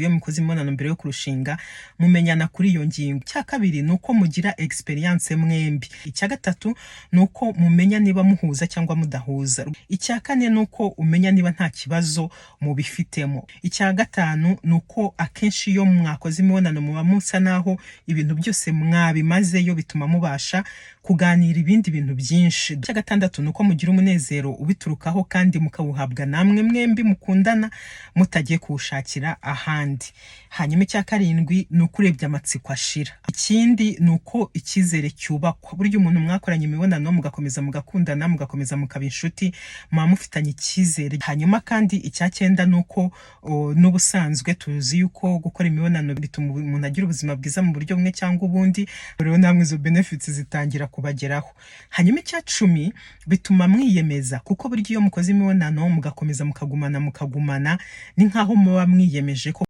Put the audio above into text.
iyo mukoze imibonano mbere yo kurushinga mumenyana kuri iyo ngingo. Icya kabiri nuko mugira experience mwembi. Icya gatatu nuko mumenya niba muhuza cyangwa mudahuza. Icya kane nuko umenya niba nta kibazo mubifitemo. Icya gatanu nuko akenshi iyo mwakoze imibonano muba musa naho ibintu byose mwabimazeyo bituma mubasha kuganira ibindi bintu byinshi. Icya gatandatu nuko mugira umunezero ubiturukaho kandi mukawuhabwa namwe mwembi mukundana mutagiye kuwushakira ahandi. Hanyuma icya karindwi nuko urebye amatsiko ashira. Ikindi nuko icyizere cyubakwa. Burya umuntu mwakoranye imibonano mugakomeza mugakundana mugakomeza mukaba inshuti muba mufitanye icyizere. Hanyuma kandi icya cyenda nuko n'ubusanzwe tuzi yuko gukora imibonano bituma umuntu agira ubuzima bwiza mu buryo bumwe cyangwa ubundi. Rero namwe izo benefits zitangira kubageraho. Hanyuma icya cumi bituma mwiyemeza, kuko burya iyo mukoze imibonano mugakomeza mukagumana ni nkaho muba mwiyemeje ko